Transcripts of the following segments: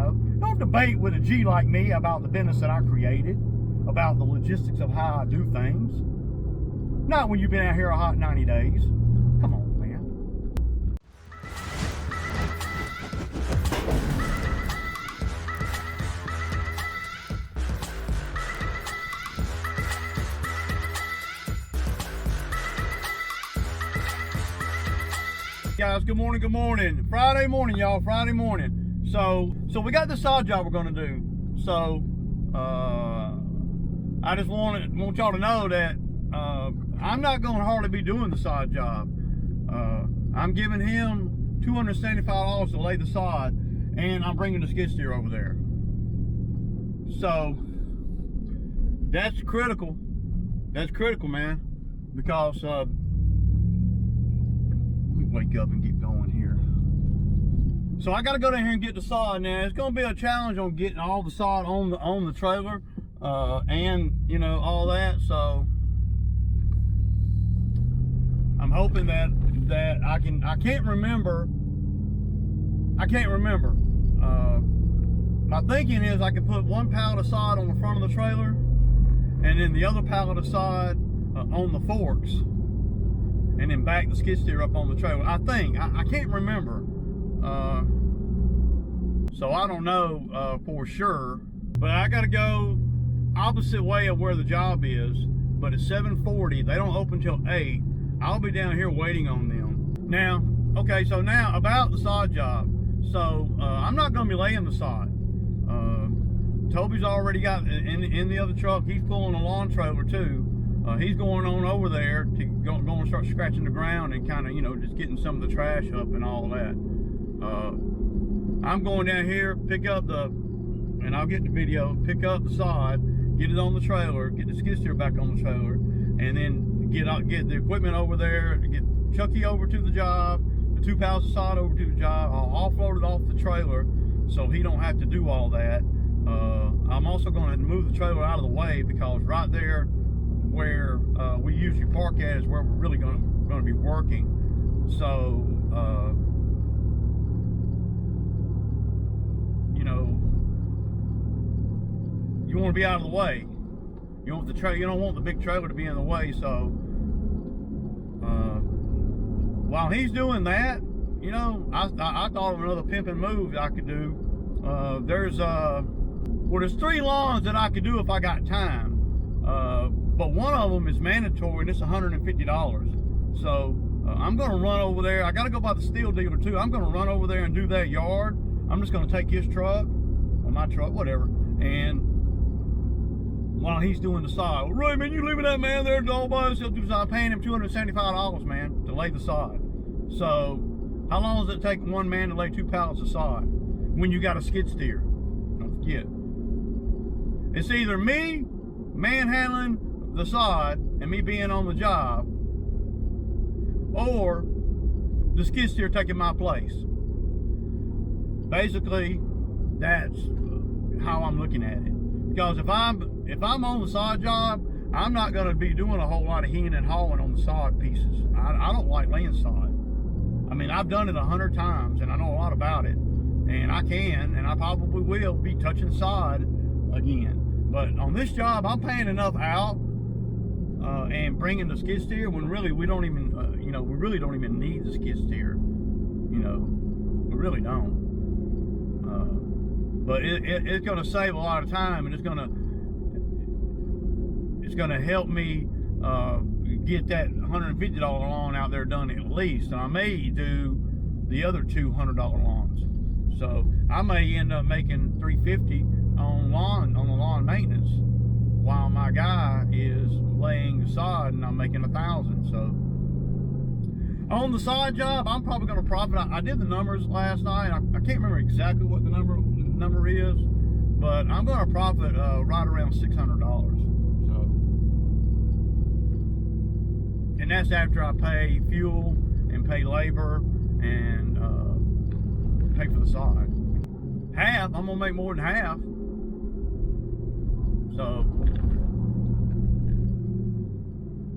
know. Don't debate with a G like me about the business that I created, about the logistics of how I do things. Not when you've been out here a hot 90 days. Come on, man. Guys, good morning, good morning. Friday morning, y'all, Friday morning. So we got this sod job we're gonna do. So I just want y'all to know that I'm not gonna hardly be doing the sod job. I'm giving him $275 to lay the sod, and I'm bringing the skid steer over there. So that's critical. That's critical, man, because wake up and get going here. So I got to go down here and get the sod. Now it's going to be a challenge on getting all the sod on the trailer, and you know, all that. So I'm hoping that I can't remember. My thinking is I can put one pallet of sod on the front of the trailer, and then the other pallet of sod on the forks, and then back the skid steer up on the trailer. I think, I can't remember. So I don't know for sure, but I gotta go opposite way of where the job is, but it's 7:40, they don't open till 8. I'll be down here waiting on them. Now, okay, so now about the sod job. So I'm not gonna be laying the sod. Toby's already got in the other truck, he's pulling a lawn trailer too. He's going on over there to go and start scratching the ground and kind of, you know, just getting some of the trash up and all that. I'm going down here, pick up and I'll get the video, pick up the sod, get it on the trailer, get the skid steer back on the trailer, and then get the equipment over there, get Chucky over to the job, the 2 pounds of sod over to the job. I'll offload it off the trailer so he don't have to do all that. I'm also going to move the trailer out of the way, because right there where we usually park at is where we're really going to be working. So you know, you want to be out of the way. You want you don't want the big trailer to be in the way. So while he's doing that, you know, I thought of another pimping move I could do. There's 3 lawns that I could do if I got time. But one of them is mandatory, and it's $150. So I'm going to run over there. I got to go by the steel dealer too. I'm going to run over there and do that yard. I'm just going to take his truck, or my truck, whatever, and while he's doing the sod, well, Ray, man, you leaving that man there all by himself? I'm paying him $275, man, to lay the sod. So how long does it take one man to lay 2 pallets of sod when you got a skid steer? Don't forget. It's either me manhandling the sod and me being on the job, or the skid steer taking my place. Basically, that's how I'm looking at it. Because if I'm on the sod job, I'm not going to be doing a whole lot of hewing and hauling on the sod pieces. I don't like laying sod. I mean, I've done it 100 times, and I know a lot about it, and I can, and I probably will be touching sod again. But on this job, I'm paying enough out and bringing the skid steer when really we don't even, you know, we really don't even need the skid steer. You know, we really don't. But it's going to save a lot of time, and it's going to help me get that $150 lawn out there done at least. And I may do the other $200 lawns. So I may end up making $350 on the lawn maintenance, while my guy is laying the sod and I'm making $1,000. So on the sod job, I'm probably going to profit. I did the numbers last night. I can't remember exactly what the number is, but I'm going to profit right around $600. So, and that's after I pay fuel and pay labor and pay for the sod. Half, I'm gonna make more than half. So,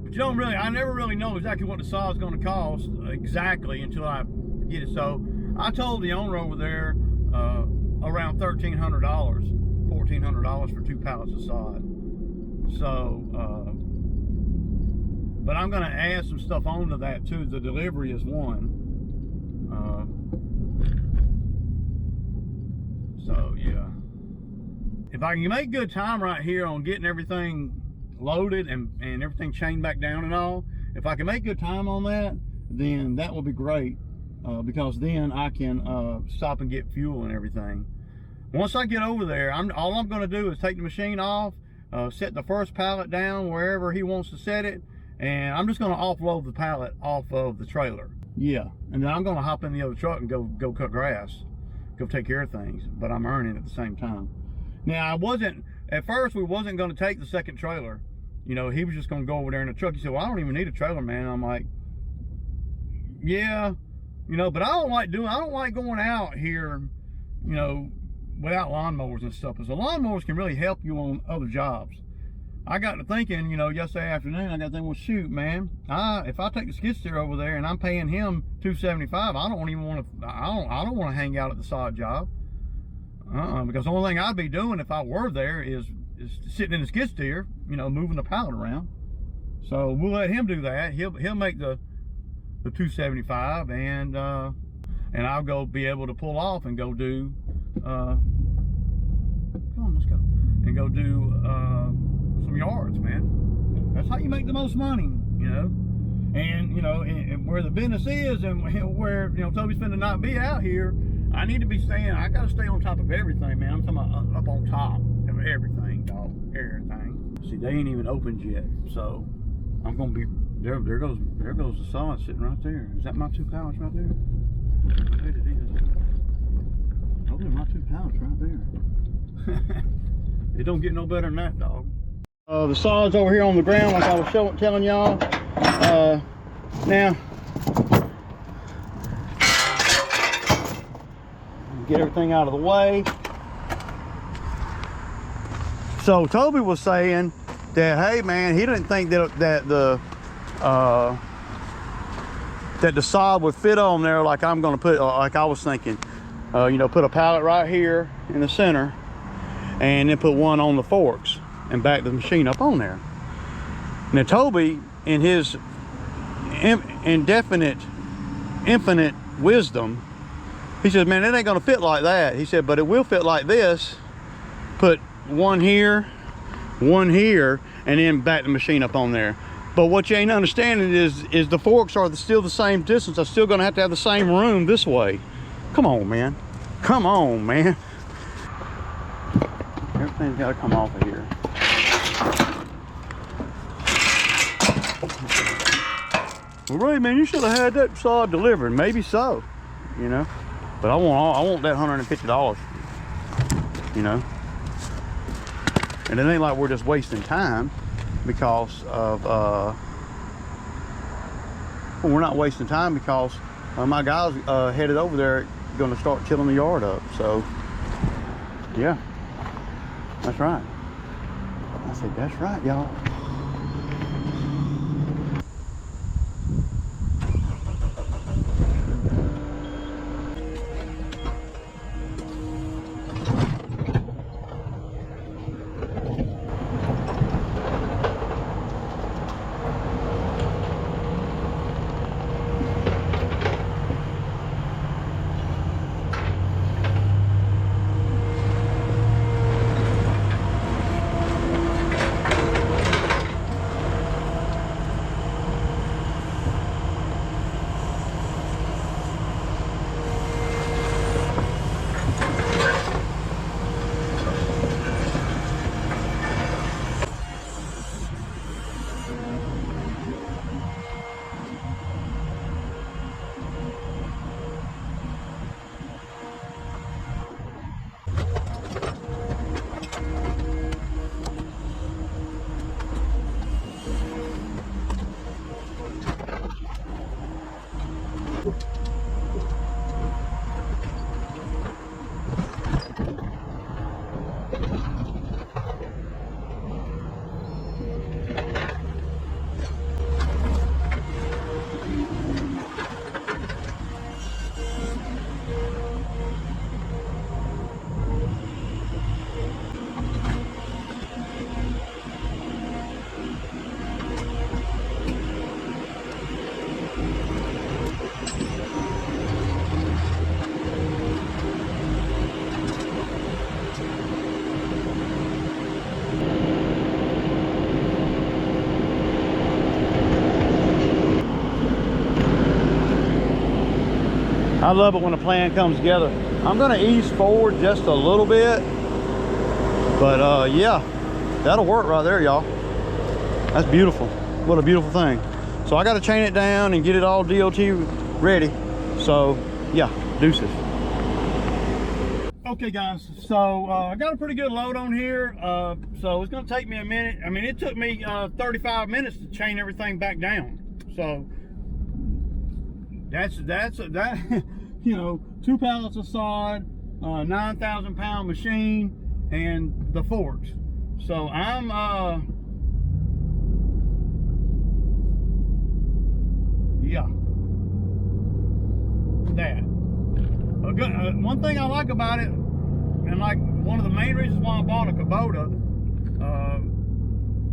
but you don't really, I never really know exactly what the sod's gonna cost exactly until I get it. So I told the owner over there, around $1,300, $1,400 for 2 pallets of sod. So, but I'm going to add some stuff onto that too. The delivery is one. So yeah, if I can make good time right here on getting everything loaded and everything chained back down and all, if I can make good time on that, then that will be great, because then I can stop and get fuel and everything. Once I get over there, all I'm going to do is take the machine off, set the first pallet down wherever he wants to set it, and I'm just going to offload the pallet off of the trailer. Yeah, and then I'm going to hop in the other truck and go cut grass, go take care of things, but I'm earning at the same time. Now, at first we wasn't going to take the second trailer. You know, he was just going to go over there in the truck. He said, well, I don't even need a trailer, man. And I'm like, yeah, you know, but I don't like going out here, you know, without lawnmowers and stuff, because the lawnmowers can really help you on other jobs. I got to thinking, you know, yesterday afternoon, I got to think, well, shoot, man, if I take the skid steer over there and I'm paying him $275, I don't want to hang out at the sod job. Because the only thing I'd be doing if I were there is sitting in the skid steer, you know, moving the pallet around. So we'll let him do that. He'll make the $275, and I'll go be able to pull off and go do come on, let's go, and go do some yards, man. That's how you make the most money, you know. And you know, and where the business is, and where, you know, Toby's finna not be out here, I need to be I gotta stay on top of everything, man. I'm talking about up on top of everything, dog. Everything. See, they ain't even opened yet, so I'm gonna be there. There goes the sod sitting right there. Is that my 2 pallets right there? I bet it is. Those are my 2 pallets right there. It don't get no better than that, dog. The sod's over here on the ground, like I was telling y'all. Now, get everything out of the way. So Toby was saying that, hey man, he didn't think that the sod would fit on there like I'm going to put, like I was thinking. You know, put a pallet right here in the center, and then put one on the forks and back the machine up on there. Now Toby, in his infinite wisdom, he said, man, it ain't gonna fit like that. He said, but it will fit like this. Put one here, and then back the machine up on there. But what you ain't understanding is the forks are still the same distance. I'm still gonna have to have the same room this way. Come on, man. Come on, man. Everything's gotta come off of here. Well, Ray, man, you should have had that sod delivered. Maybe so, you know. But I want that $150, you know. And it ain't like we're just wasting time because of, well, we're not wasting time because my guys headed over there going to start tilling the yard up. So, yeah, that's right. I said, that's right, y'all. I love it when a plan comes together. I'm gonna ease forward just a little bit, but yeah, that'll work right there, y'all. That's beautiful. What a beautiful thing. So I got to chain it down and get it all DOT ready. So yeah, deuces. Okay guys, so I got a pretty good load on here, so it's going to take me a minute. I mean, it took me 35 minutes to chain everything back down. So that's you know, 2 pallets of sod, 9,000 pound machine, and the forks. So I'm yeah, that. One thing I like about it, and like one of the main reasons why I bought a Kubota,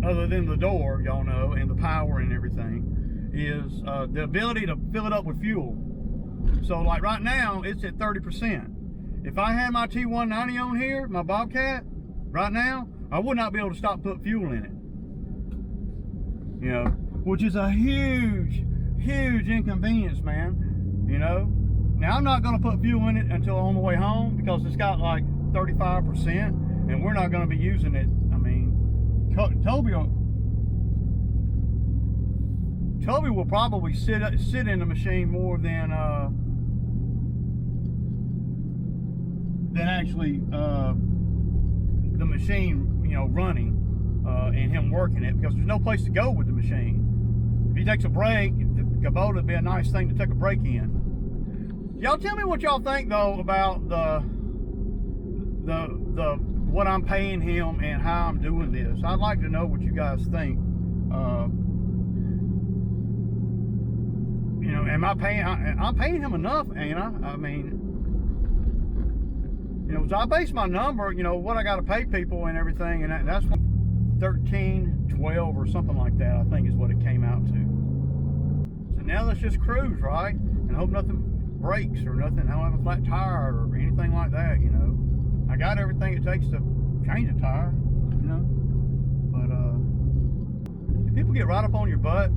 other than the door, y'all know, and the power and everything, is the ability to fill it up with fuel. So like right now, it's at 30%. If I had my T190 on here, my Bobcat, right now, I would not be able to stop put fuel in it. You know, which is a huge inconvenience, man. You know, now I'm not going to put fuel in it until on the way home because it's got like 35%, and we're not going to be using it. I mean, Toby will probably sit in the machine more than actually the machine, you know, running and him working it, because there's no place to go with the machine. If he takes a break, the Kubota would be a nice thing to take a break in. Y'all tell me what y'all think though about the what I'm paying him and how I'm doing this. I'd like to know what you guys think. You know, am I paying? I'm paying him enough, ain't I? I mean, you know, so I base my number, you know, what I got to pay people and everything, and that's 13, 12 or something like that, I think is what it came out to. So now let's just cruise, right? And hope nothing breaks or nothing, I don't have a flat tire or anything like that, you know. I got everything it takes to change a tire, you know. But if people get right up on your butt,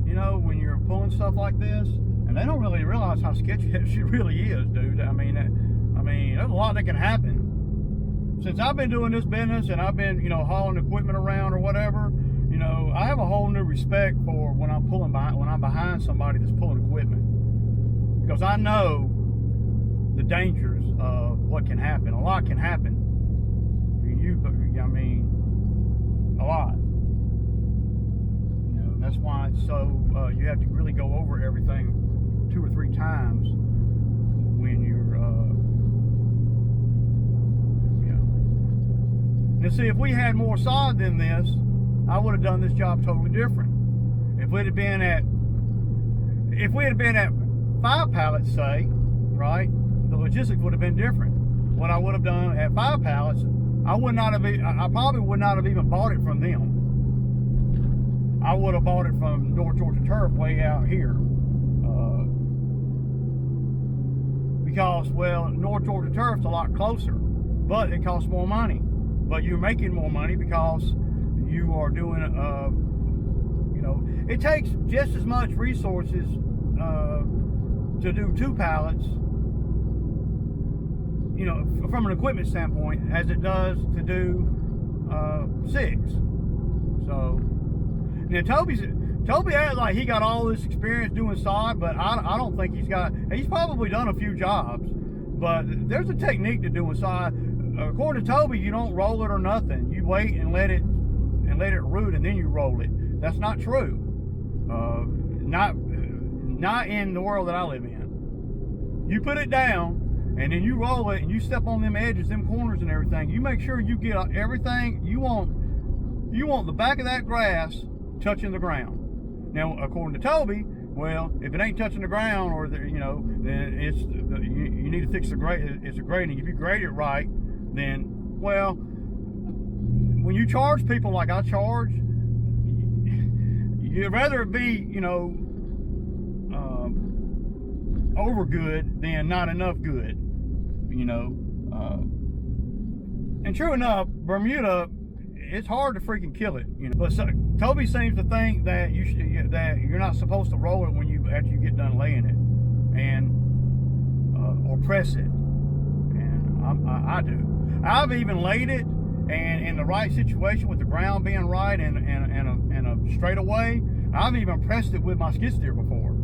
you know, when you're pulling stuff like this, and they don't really realize how sketchy that shit really is, dude. I mean, there's a lot that can happen. Since I've been doing this business and I've been, you know, hauling equipment around or whatever, you know, I have a whole new respect for when I'm behind somebody that's pulling equipment, because I know the dangers of what can happen. A lot can happen. I mean, a lot. You know, that's why it's so you have to really go over everything 2 or 3 times when you're. And see, if we had more sod than this, I would have done this job totally different. If we had been at 5 pallets, say, right, the logistics would have been different. What I would have done at 5 pallets, I probably would not have even bought it from them. I would have bought it from North Georgia Turf way out here. Because, well, North Georgia Turf's a lot closer, but it costs more money. But you're making more money because you are doing, you know, it takes just as much resources to do 2 pallets, you know, from an equipment standpoint, as it does to do 6. So, now Toby acts like he got all this experience doing sod, but I don't think he's probably done a few jobs, but there's a technique to doing sod. According to Toby, you don't roll it or nothing. You wait and let it root, and then you roll it. That's not true. Not in the world that I live in. You put it down, and then you roll it, and you step on them edges, them corners, and everything. You make sure you get everything you want. You want the back of that grass touching the ground. Now, according to Toby, well, if it ain't touching the ground, or you know, then you need to fix the grade. It's a grading. If you grade it right, then, well, when you charge people like I charge, you'd rather it be, you know, over good than not enough good, you know. And true enough, Bermuda, it's hard to freaking kill it, you know. But so, Toby seems to think that you're not supposed to roll it after you get done laying it, and press it, and I do. I've even laid it, and in the right situation with the ground being right and a straightaway, I've even pressed it with my skid steer before.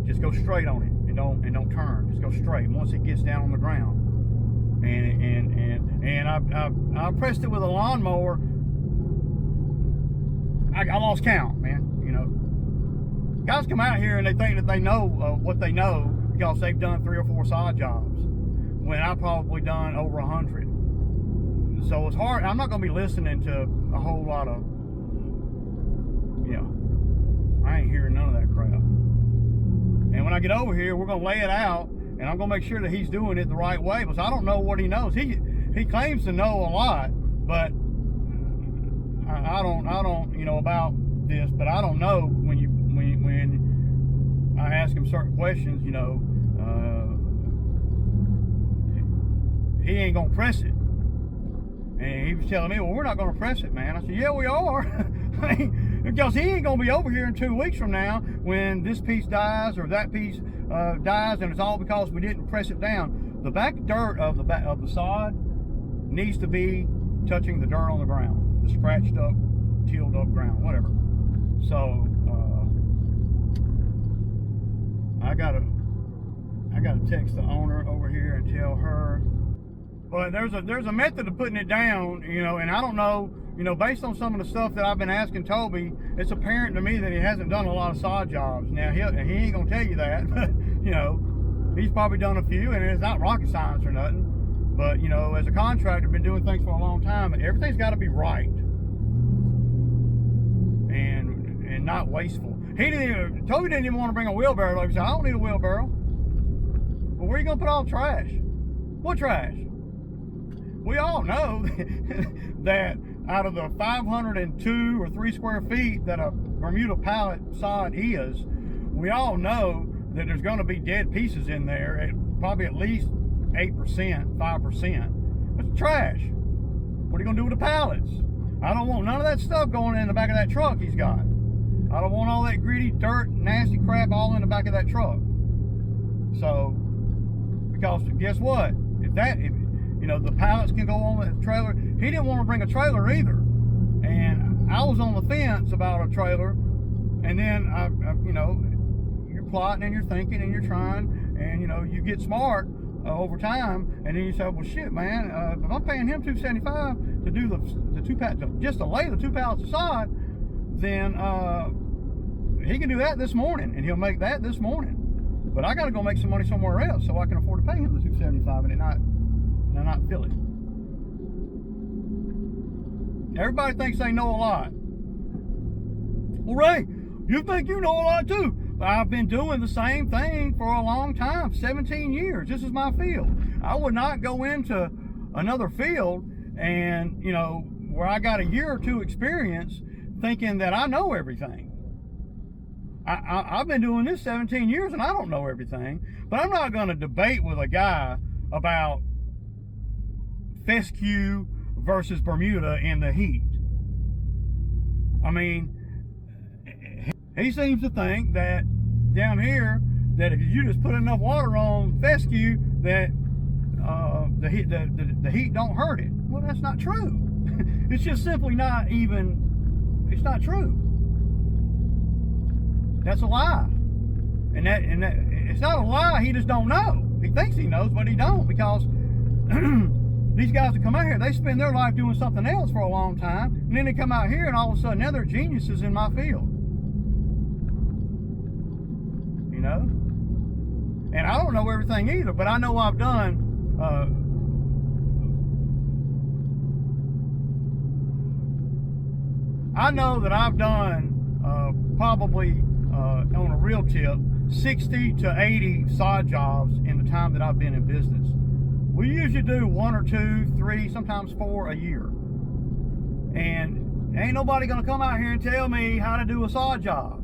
Just go straight on it and don't turn. Just go straight once it gets down on the ground. And I pressed it with a lawnmower. I lost count, man. You know, guys come out here and they think that they know what they know because they've done 3 or 4 sod jobs, when I've probably done over 100. So it's hard. I'm not going to be listening to a whole lot of, I ain't hearing none of that crap. And when I get over here, we're going to lay it out, and I'm going to make sure that he's doing it the right way, because I don't know what he knows. He claims to know a lot, but I don't about this, but I don't know when I ask him certain questions, he ain't going to press it. And he was telling me, well, we're not going to press it, man. I said, yeah, we are. Because he ain't going to be over here in 2 weeks from now when this piece dies or that piece dies, and it's all because we didn't press it down. The back dirt of the sod needs to be touching the dirt on the ground, the scratched up, tilled up ground, whatever. So I gotta text the owner over here and tell her. But there's a method of putting it down, and I don't know, based on some of the stuff that I've been asking Toby, it's apparent to me that he hasn't done a lot of sod jobs. Now, he ain't going to tell you that, but, he's probably done a few, and it's not rocket science or nothing. But, as a contractor, been doing things for a long time, everything's got to be right. And not wasteful. Toby didn't even want to bring a wheelbarrow. He said, I don't need a wheelbarrow. Well, where are you going to put all the trash? What trash? We all know that out of the 502 or 3 square feet that a Bermuda pallet sod is, we all know that there's going to be dead pieces in there at probably at least 8%, 5%. That's trash. What are you going to do with the pallets? I don't want none of that stuff going in the back of that truck he's got. I don't want all that gritty, dirt, nasty crap all in the back of that truck. So, because guess what? If the pallets can go on the trailer. He didn't want to bring a trailer either. And I was on the fence about a trailer. And then, you're plotting and you're thinking and you're trying. And, you get smart over time. And then you say, well, shit, man, if I'm paying him $275 to do the 2 pallets, just to lay the 2 pallets of sod, then he can do that this morning. And he'll make that this morning. But I got to go make some money somewhere else so I can afford to pay him the $275 and not feel it. Everybody thinks they know a lot. Well, Ray, you think you know a lot too. But I've been doing the same thing for a long time, 17 years. This is my field. I would not go into another field and, where I got a year or 2 experience thinking that I know everything. I've been doing this 17 years and I don't know everything. But I'm not going to debate with a guy about fescue versus Bermuda in the heat. I mean, he seems to think that down here, that if you just put enough water on fescue, that the heat don't hurt it. Well, that's not true. It's just simply not even. It's not true. That's a lie. And that it's not a lie. He just don't know. He thinks he knows, but he don't, because these guys that come out here, they spend their life doing something else for a long time, and then they come out here and all of a sudden now they're geniuses in my field. And I don't know everything either, but I know I've done probably on a real tip 60 to 80 sod jobs in the time that I've been in business. We usually do 1 or 2, 3, sometimes 4 a year. And ain't nobody gonna come out here and tell me how to do a sod job.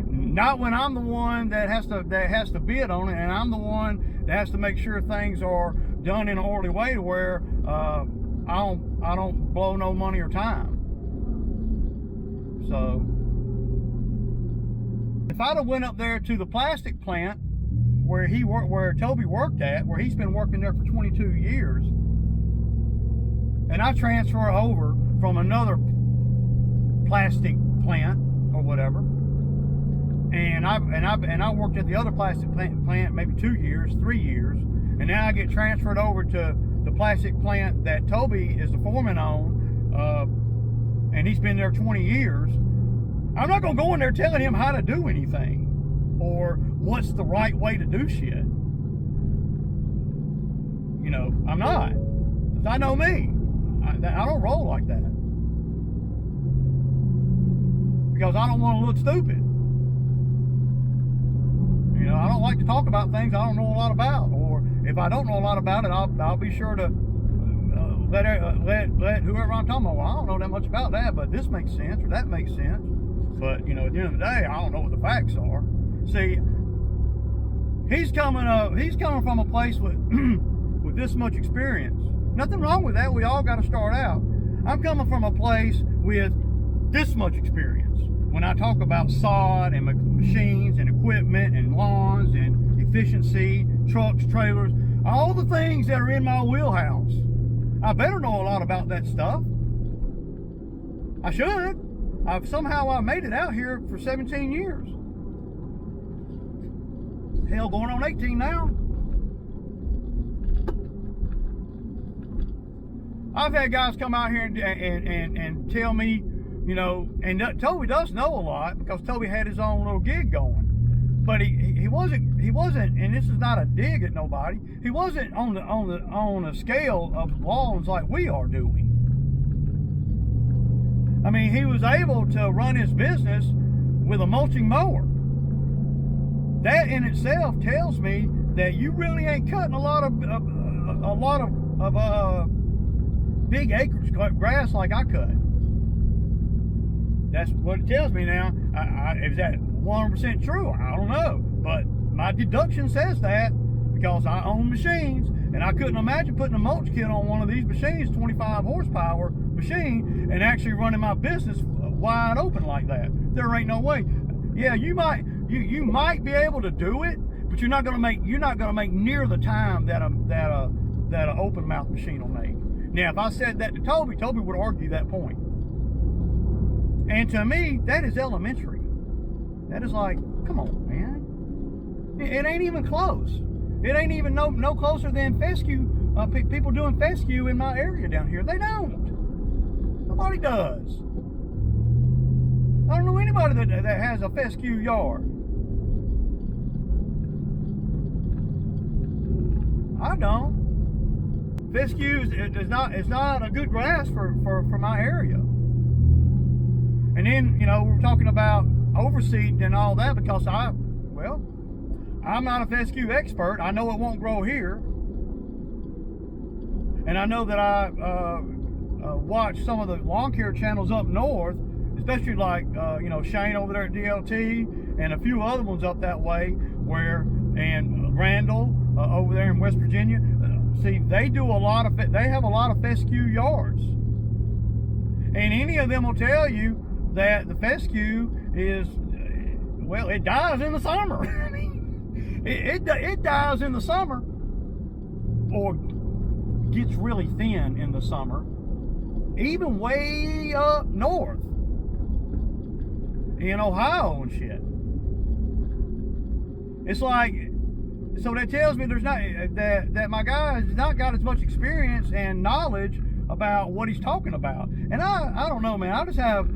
Not when I'm the one that has to bid on it, and I'm the one that has to make sure things are done in an orderly way to where I don't blow no money or time. So if I'd have went up there to the plastic plant where Toby worked at, where he's been working there for 22 years, and I transfer over from another plastic plant or whatever, and I worked at the other plastic plant maybe 2 years, 3 years, and now I get transferred over to the plastic plant that Toby is the foreman on, and he's been there 20 years. I'm not gonna go in there telling him how to do anything or what's the right way to do shit. You know, I'm not. 'Cause I know me. I don't roll like that. Because I don't want to look stupid. You know, I don't like to talk about things I don't know a lot about. Or if I don't know a lot about it, I'll be sure to let whoever I'm talking about, well, I don't know that much about that, but this makes sense or that makes sense. But, you know, at the end of the day, I don't know what the facts are. See, he's coming from a place with with this much experience. Nothing wrong with that. We all got to start out. I'm coming from a place with this much experience. When I talk about sod and machines and equipment and lawns and efficiency, trucks, trailers, all the things that are in my wheelhouse, I better know a lot about that stuff. I should. Somehow made it out here for 17 years. Hell, going on 18 now. I've had guys come out here and tell me, you know, and Toby does know a lot because Toby had his own little gig going. But he wasn't, and this is not a dig at nobody, he wasn't on a scale of lawns like we are doing. I mean, he was able to run his business with a mulching mower. That in itself tells me that you really ain't cutting a lot of big acres grass like I cut. That's what it tells me now. Is that 100% true? I don't know, but my deduction says that because I own machines, and I couldn't imagine putting a mulch kit on one of these machines, 25 horsepower machine, and actually running my business wide open like that. There ain't no way. Yeah, you might be able to do it, but you're not gonna make near the time that a open mouth machine will make. Now, if I said that to Toby would argue that point. And to me, that is elementary. That is like, come on, man. It ain't even close. It ain't even no closer than fescue. People doing fescue in my area down here. They don't. Nobody does. I don't know anybody that has a fescue yard. I don't. Fescue is not a good grass for my area. And then, you know, we're talking about overseed and all that because I'm not a fescue expert. I know it won't grow here. And I know that I watch some of the lawn care channels up north, especially like, you know, Shane over there at DLT and a few other ones up that way and Randall over there in West Virginia. See, they have a lot of fescue yards. And any of them will tell you that the fescue is, well, it dies in the summer. it dies in the summer, or gets really thin in the summer, even way up north in Ohio and shit. It's like, so that tells me there's not that my guy has not got as much experience and knowledge about what he's talking about. And I don't know, man. I just have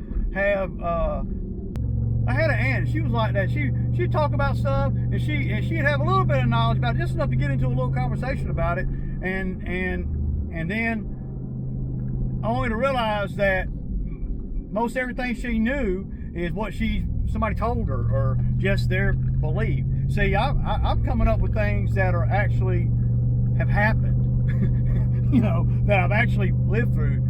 I had an aunt, she was like that. She'd talk about stuff and she'd have a little bit of knowledge about it, just enough to get into a little conversation about it, and then only to realize that most everything she knew is what somebody told her or just their belief. See, I'm coming up with things that are actually have happened, you know, that I've actually lived through.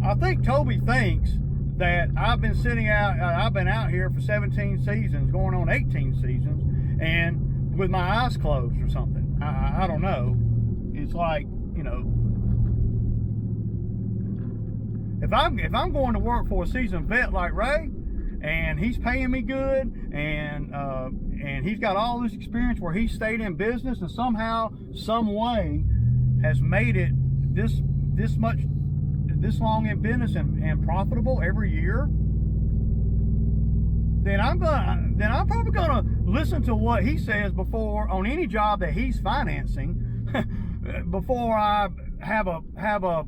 I think Toby thinks that I've been out here for 17 seasons, going on 18 seasons, and with my eyes closed or something. I don't know. It's like, you know, if I'm going to work for a seasoned vet like Ray, and he's paying me good, and he's got all this experience where he stayed in business and somehow, some way, has made it this long in business and profitable every year, then I'm probably gonna listen to what he says before on any job that he's financing before I have a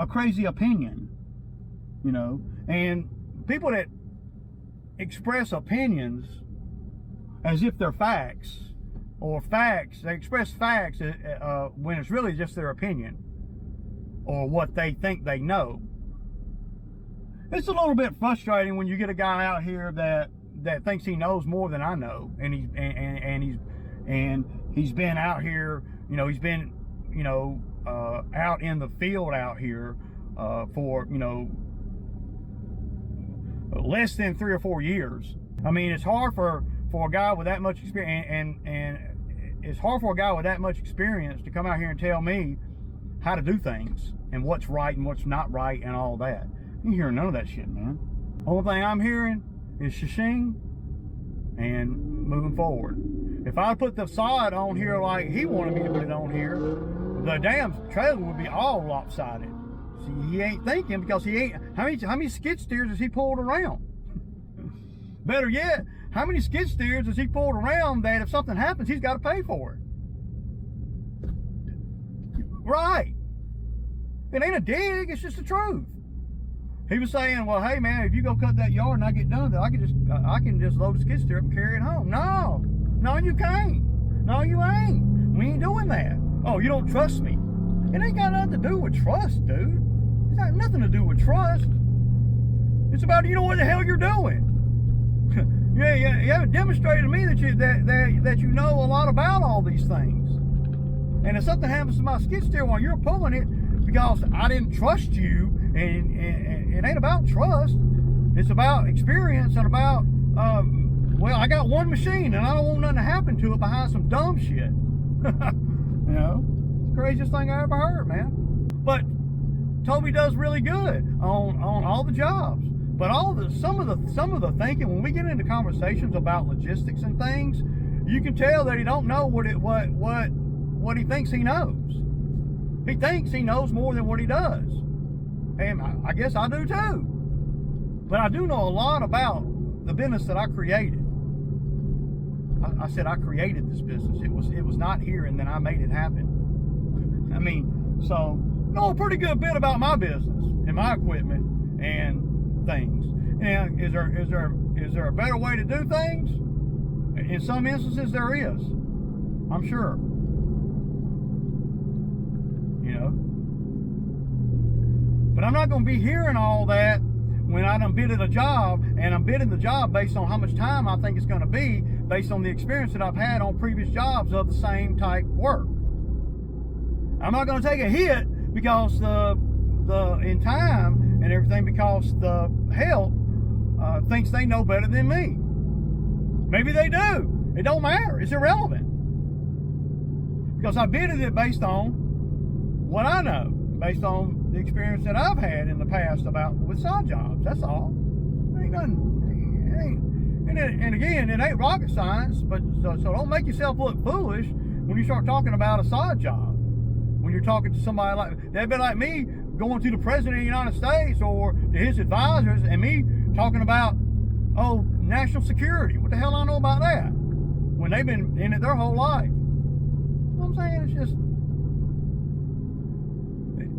crazy opinion, you know. And people that express opinions as if they're facts, or they express facts when it's really just their opinion or what they think they know. It's a little bit frustrating when you get a guy out here that thinks he knows more than I know, and he's been out here, you know, he's been, you know, out in the field out here for, you know, less than 3 or 4 years. I mean, it's hard for a guy with that much experience, and it's hard for a guy with that much experience to come out here and tell me how to do things and what's right and what's not right and all that. You hear none of that shit, man. Only thing I'm hearing is shishing and moving forward. If I put the sod on here like he wanted me to put it on here, the damn trailer would be all lopsided. See, he ain't thinking, because he ain't. How many skid steers has he pulled around? Better yet, how many skid steers has he pulled around that if something happens, he's got to pay for it? Right. It ain't a dig, it's just the truth. He was saying, well, hey man, if you go cut that yard and I get done, I can just load the skid steer up and carry it home. No, you can't. No, you ain't. We ain't doing that. Oh, you don't trust me? It ain't got nothing to do with trust, dude. It's got nothing to do with trust. It's about, you know what the hell you're doing. Yeah, you haven't demonstrated to me that you know a lot about all these things. And if something happens to my skid steer while you're pulling it because I didn't trust you, and it ain't about trust, it's about experience and about, well, I got one machine and I don't want nothing to happen to it behind some dumb shit. You know, it's the craziest thing I ever heard, man. But Toby does really good on all the jobs. But some of the thinking, when we get into conversations about logistics and things, you can tell that he don't know what he thinks he knows. He thinks he knows more than what he does. And I guess I do too. But I do know a lot about the business that I created. I said I created this business. It was not here and then I made it happen. I mean, so know a pretty good bit about my business and my equipment and things. And is there a better way to do things? In some instances there is. I'm sure. You know. But I'm not going to be hearing all that when I done bid at a job, and I'm bidding the job based on how much time I think it's going to be, based on the experience that I've had on previous jobs of the same type work. I'm not going to take a hit because the in time and everything, because the help thinks they know better than me. Maybe they do. It don't matter. It's irrelevant. Because I bidded it based on what I know, based on the experience that I've had in the past with side jobs. That's all. It ain't nothing. And again, it ain't rocket science, but so don't make yourself look foolish when you start talking about a side job. When you're talking to somebody that'd be like me going to the President of the United States or to his advisors and me talking about, oh, national security. What the hell I know about that? When they've been in it their whole life. You know what I'm saying? It's just,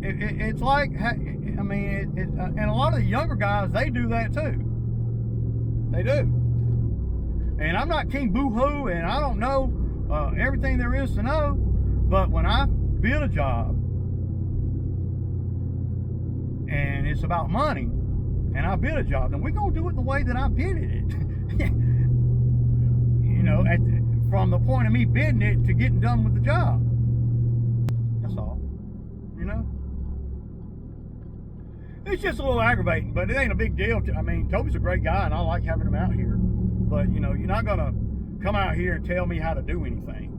it's like, I mean, and a lot of the younger guys, they do that too. They do. And I'm not King Boo-Hoo, and I don't know everything there is to know, but when I bid a job, and it's about money, and I bid a job, then we're going to do it the way that I bidded it. You know, from the point of me bidding it to getting done with the job. That's all. You know? It's just a little aggravating, but it ain't a big deal. I mean, Toby's a great guy, and I like having him out here. But, you know, you're not going to come out here and tell me how to do anything.